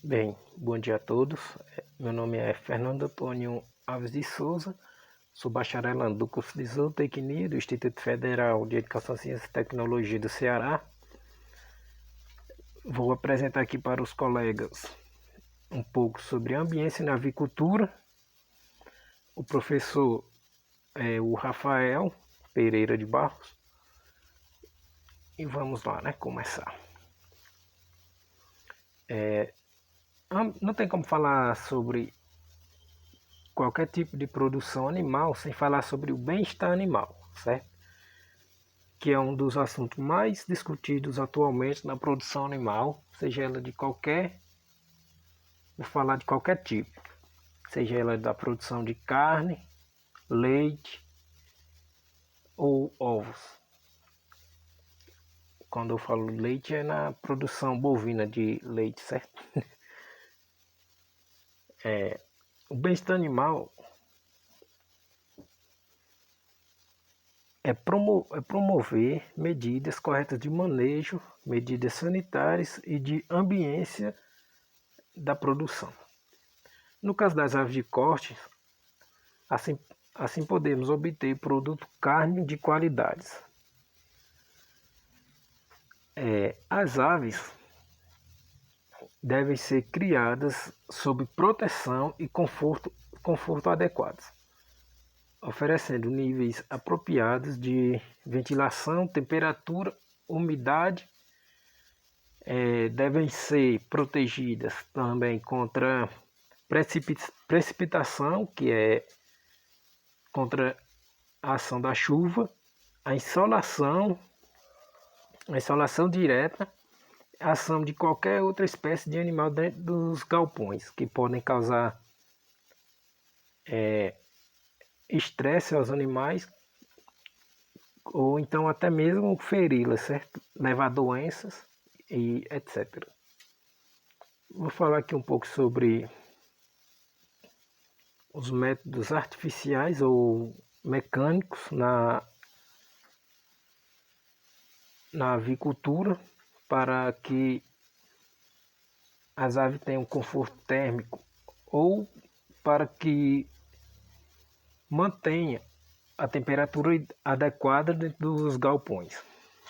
Bem, bom dia a todos. Meu nome é Fernando Antônio Alves de Souza, sou bacharelando do curso de Zootecnia do Instituto Federal de Educação, Ciência e Tecnologia do Ceará. Vou apresentar aqui para os colegas um pouco sobre ambiência na avicultura. O professor é o Rafael Pereira de Barros. E vamos lá, começar. Não tem como falar sobre qualquer tipo de produção animal sem falar sobre o bem-estar animal, certo? Que é um dos assuntos mais discutidos atualmente na produção animal, seja ela de qualquer, vou falar de qualquer tipo, seja ela da produção de carne, leite ou ovos. Quando eu falo leite é na produção bovina de leite, certo? O bem-estar animal é promover medidas corretas de manejo, medidas sanitárias e de ambiência da produção. No caso das aves de corte, assim podemos obter produto carne de qualidades. As aves devem ser criadas sob proteção e conforto adequados, oferecendo níveis apropriados de ventilação, temperatura, umidade. Devem ser protegidas também contra precipitação, que é contra a ação da chuva, a insolação direta, a ação de qualquer outra espécie de animal dentro dos galpões, que podem causar estresse aos animais, ou então até mesmo feri-las, certo? Levar doenças e etc. Vou falar aqui um pouco sobre os métodos artificiais ou mecânicos na avicultura para que as aves tenham conforto térmico ou para que mantenha a temperatura adequada dentro dos galpões,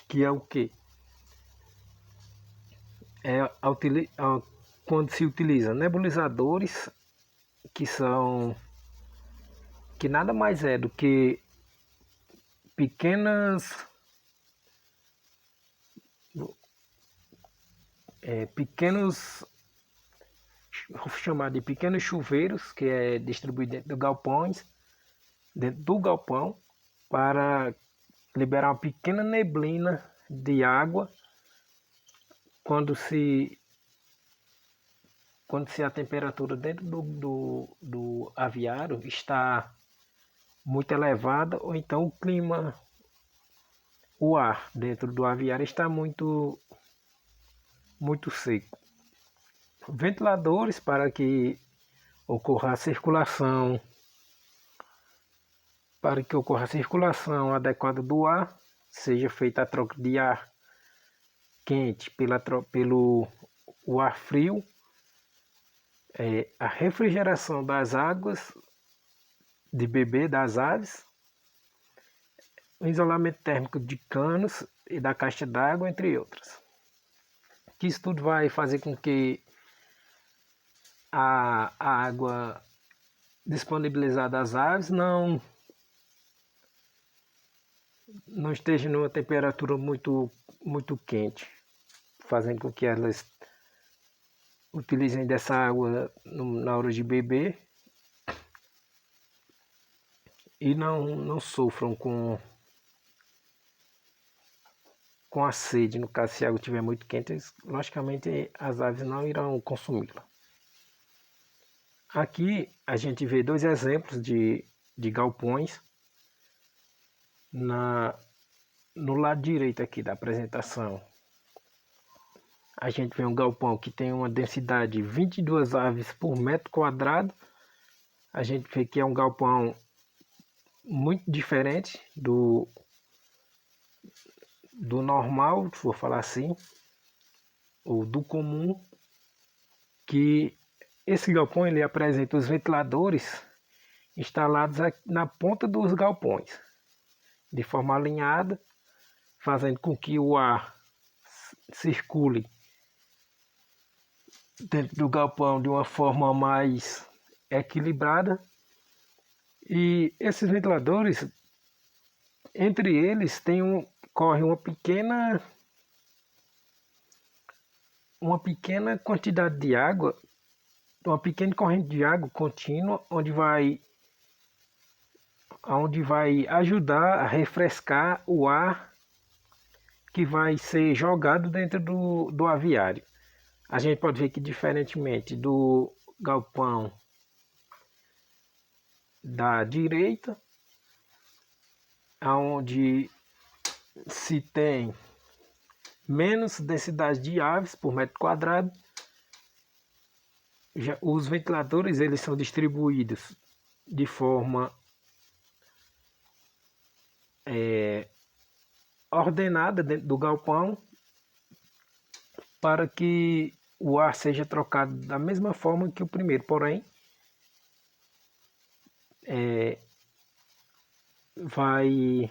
que é o que? Quando se utiliza nebulizadores que nada mais é do que pequenos, vou chamar de pequenos chuveiros, que é distribuído dentro do galpão, para liberar uma pequena neblina de água quando se a temperatura dentro do aviário está muito elevada, ou então o ar dentro do aviário está muito seco. Ventiladores para que ocorra a circulação adequada do ar, seja feita a troca de ar quente pelo o ar frio, a refrigeração das águas de beber das aves, o isolamento térmico de canos e da caixa d'água, entre outras. Que isso tudo vai fazer com que a água disponibilizada às aves não esteja numa temperatura muito quente, fazendo com que elas utilizem dessa água na hora de beber e não sofram com a sede. No caso, se a água estiver muito quente, logicamente as aves não irão consumi-la. Aqui a gente vê dois exemplos de galpões. No lado direito aqui da apresentação, a gente vê um galpão que tem uma densidade de 22 aves por metro quadrado. A gente vê que é um galpão muito diferente do normal, vou falar assim, ou do comum. que esse galpão ele apresenta os ventiladores instalados na ponta dos galpões, de forma alinhada, fazendo com que o ar circule dentro do galpão de uma forma mais equilibrada. E esses ventiladores, entre eles corre uma pequena quantidade de água, uma pequena corrente de água contínua, onde vai ajudar a refrescar o ar que vai ser jogado dentro do aviário. A gente pode ver que, diferentemente do galpão da direita, onde se tem menos densidade de aves por metro quadrado, os ventiladores eles são distribuídos de forma ordenada dentro do galpão, para que o ar seja trocado da mesma forma que o primeiro, porém vai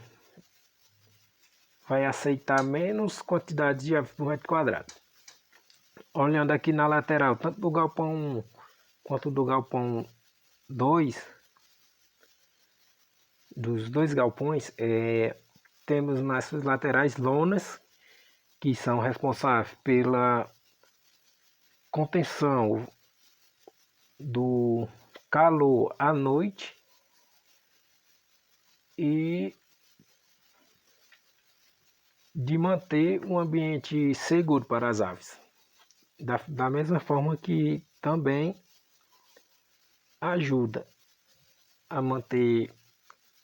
aceitar menos quantidade de aves por metro quadrado. Olhando aqui na lateral, tanto do galpão 1 quanto do galpão 2, dos dois galpões, temos nas suas laterais lonas que são responsáveis pela contenção do calor à noite e de manter um ambiente seguro para as aves. Da mesma forma que também ajuda a manter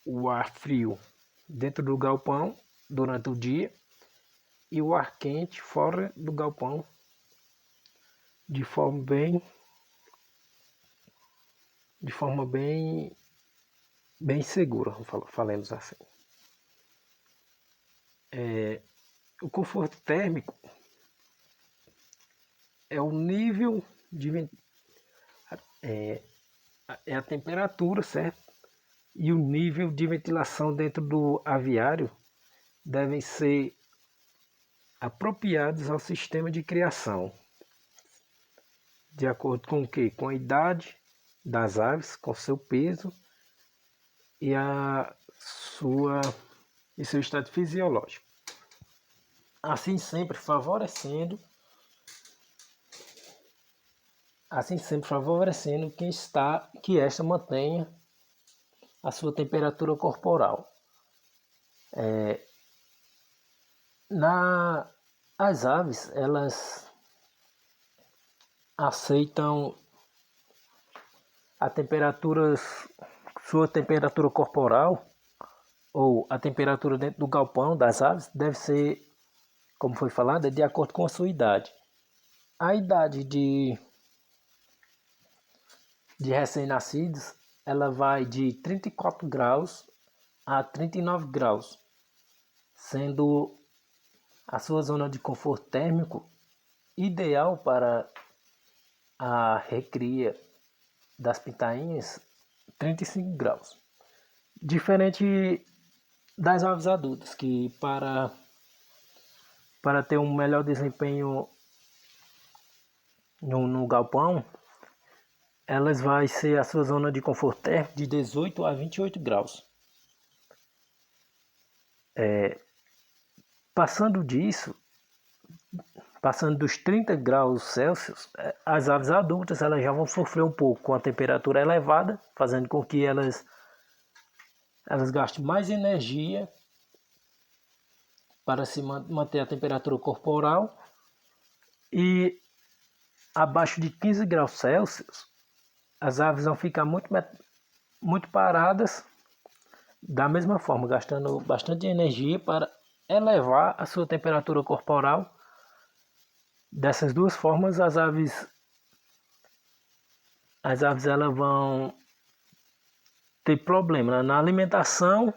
o ar frio dentro do galpão durante o dia e o ar quente fora do galpão de forma bem segura, falemos assim. O conforto térmico é o nível de a temperatura, certo? E o nível de ventilação dentro do aviário devem ser apropriados ao sistema de criação, de acordo com o quê? Com a idade das aves, com seu peso e seu estado fisiológico. Assim sempre favorecendo que esta mantenha a sua temperatura corporal. As aves, elas aceitam sua temperatura corporal, ou a temperatura dentro do galpão das aves deve ser, como foi falado, de acordo com a sua idade. A idade de recém-nascidos, ela vai de 34 graus a 39 graus, sendo a sua zona de conforto térmico ideal para a recria das pintainhas, 35 graus. Diferente das aves adultas, que para ter um melhor desempenho no galpão, elas vai ser a sua zona de conforto térmico de 18 a 28 graus. Passando dos 30 graus Celsius, as aves adultas elas já vão sofrer um pouco com a temperatura elevada, fazendo com que elas gastem mais energia para se manter a temperatura corporal. E abaixo de 15 graus Celsius, as aves vão ficar muito paradas, da mesma forma, gastando bastante energia para elevar a sua temperatura corporal. Dessas duas formas, as aves elas vão ter problema na alimentação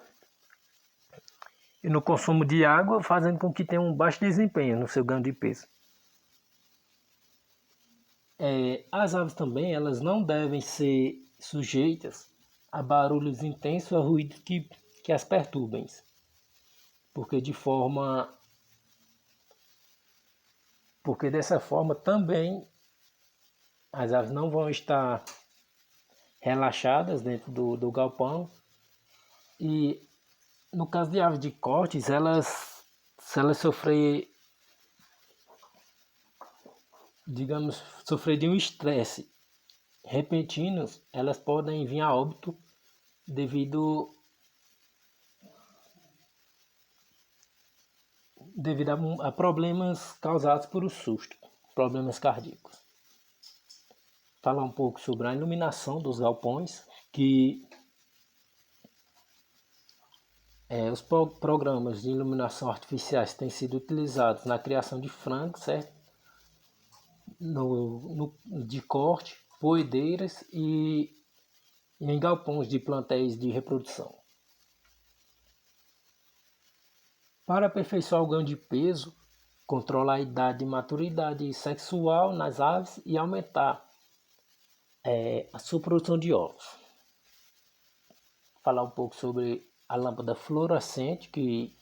e no consumo de água, fazendo com que tenha um baixo desempenho no seu ganho de peso. As aves também elas não devem ser sujeitas a barulhos intensos ou a ruídos que as perturbem, porque porque dessa forma também as aves não vão estar relaxadas dentro do galpão. E no caso de aves de cortes, se elas sofrer de um estresse repentino, elas podem vir a óbito devido, devido a problemas causados por o susto, problemas cardíacos. Falar um pouco sobre a iluminação dos galpões, que os programas de iluminação artificiais têm sido utilizados na criação de frangos, certo? De corte, poedeiras e em galpões de plantéis de reprodução. Para aperfeiçoar o ganho de peso, controlar a idade de maturidade sexual nas aves e aumentar a sua produção de ovos. Falar um pouco sobre a lâmpada fluorescente, que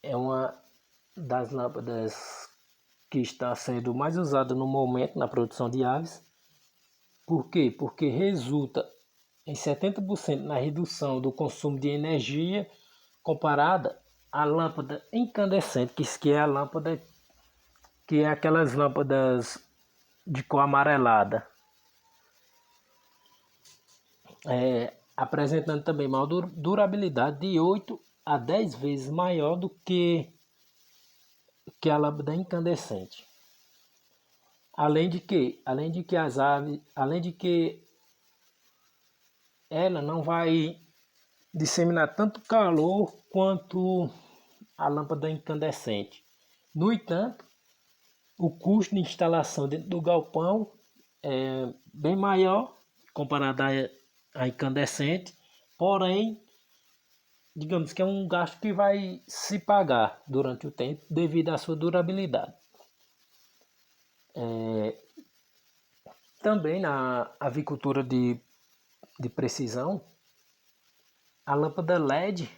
é uma das lâmpadas que está sendo mais usada no momento na produção de aves. Por quê? Porque resulta em 70% na redução do consumo de energia comparada à lâmpada incandescente, que é a lâmpada que é aquelas lâmpadas de cor amarelada, apresentando também maior durabilidade de 8 a 10 vezes maior do que a lâmpada incandescente. Além de que ela não vai disseminar tanto calor quanto a lâmpada incandescente. No entanto, o custo de instalação dentro do galpão é bem maior comparado à incandescente, porém, digamos que é um gasto que vai se pagar durante o tempo devido à sua durabilidade. Também na avicultura de precisão, a lâmpada LED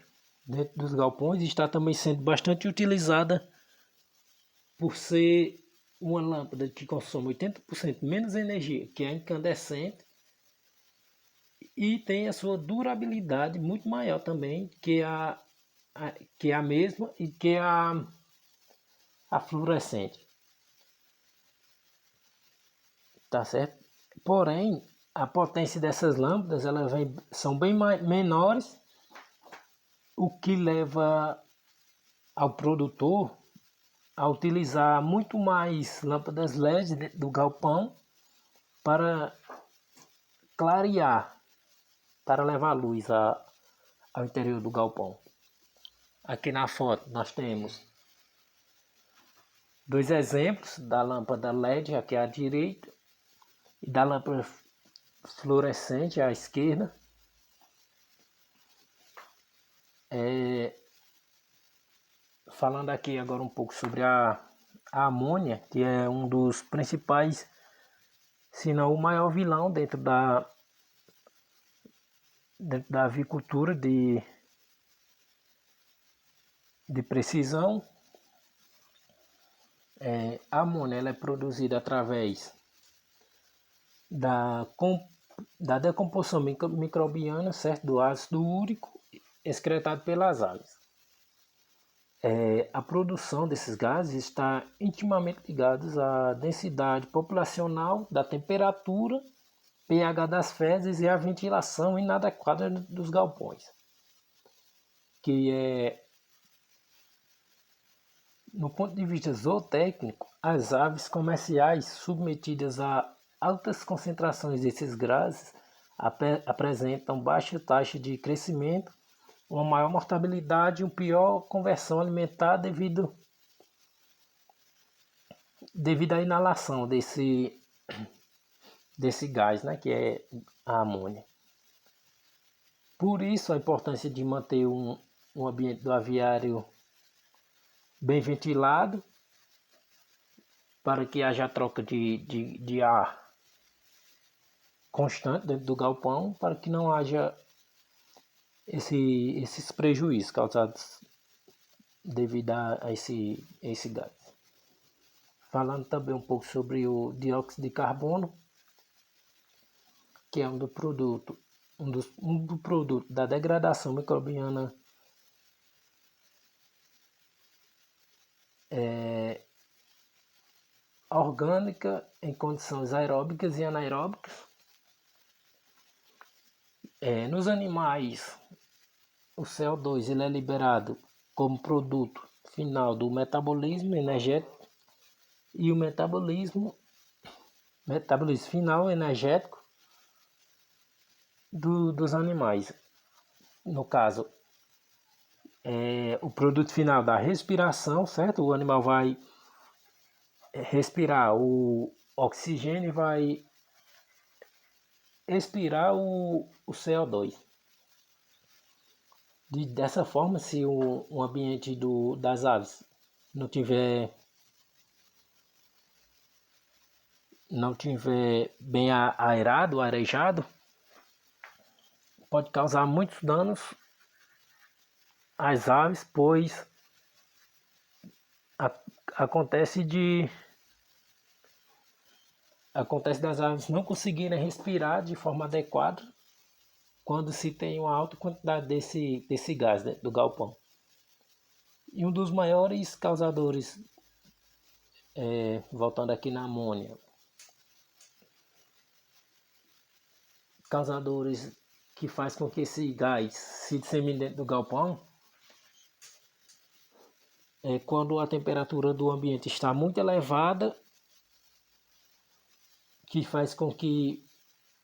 dentro dos galpões está também sendo bastante utilizada por ser uma lâmpada que consome 80% menos energia que a incandescente e tem a sua durabilidade muito maior também que a mesma e que a fluorescente. Tá certo? Porém, a potência dessas lâmpadas são bem menores, o que leva ao produtor a utilizar muito mais lâmpadas LED dentro do galpão para clarear, para levar luz ao interior do galpão. Aqui na foto nós temos dois exemplos da lâmpada LED aqui à direita e da lâmpada fluorescente à esquerda. Falando aqui agora um pouco sobre a amônia, que é um dos principais, se não o maior vilão dentro da avicultura de precisão. A amônia ela é produzida através da decomposição microbiana, certo? Do ácido úrico excretado pelas aves. A produção desses gases está intimamente ligada à densidade populacional, da temperatura, pH das fezes e a ventilação inadequada dos galpões, que no ponto de vista zootécnico, as aves comerciais submetidas a altas concentrações desses gases apresentam baixa taxa de crescimento, uma maior mortalidade e uma pior conversão alimentar devido à inalação desse gás, né, que é a amônia. Por isso a importância de manter um ambiente do aviário bem ventilado, para que haja troca de ar constante dentro do galpão, para que não haja esses prejuízos causados devido a esse gás. Falando também um pouco sobre o dióxido de carbono, que é um do produto da degradação microbiana orgânica em condições aeróbicas e anaeróbicas. Nos animais, o CO2 ele é liberado como produto final do metabolismo energético e o metabolismo final energético dos animais. No caso, o produto final da respiração, certo? O animal vai respirar o oxigênio e vai expirar o CO2. Dessa forma, se o ambiente das aves não tiver bem aerado, arejado, pode causar muitos danos às aves, pois acontece das aves não conseguirem respirar de forma adequada quando se tem uma alta quantidade desse gás dentro do galpão. E um dos maiores causadores, voltando aqui na amônia, causadores que faz com que esse gás se dissemine dentro do galpão, é quando a temperatura do ambiente está muito elevada, que faz com que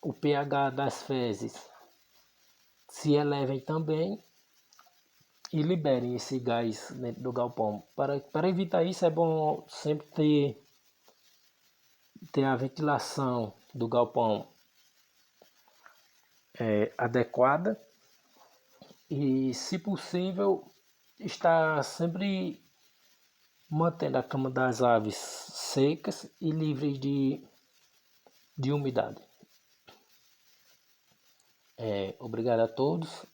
o pH das fezes se elevem também e liberem esse gás dentro do galpão. Para evitar isso é bom sempre ter a ventilação do galpão adequada e, se possível, estar sempre mantendo a cama das aves secas e livres de umidade. Obrigado a todos.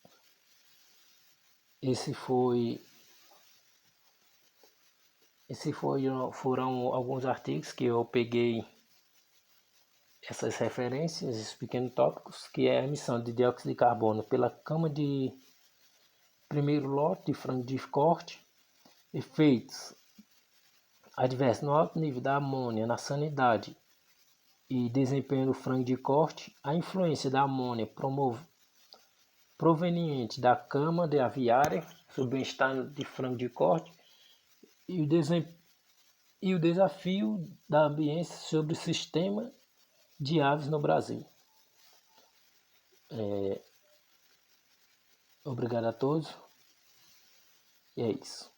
Foram alguns artigos que eu peguei essas referências, esses pequenos tópicos, que é a emissão de dióxido de carbono pela cama de primeiro lote de frango de corte, efeitos adversos no alto nível da amônia na sanidade e desempenho do frango de corte, a influência da amônia proveniente da cama de aviária sobre o bem-estar de frango de corte e o desafio da ambiência sobre o sistema de aves no Brasil. Obrigado a todos. E é isso.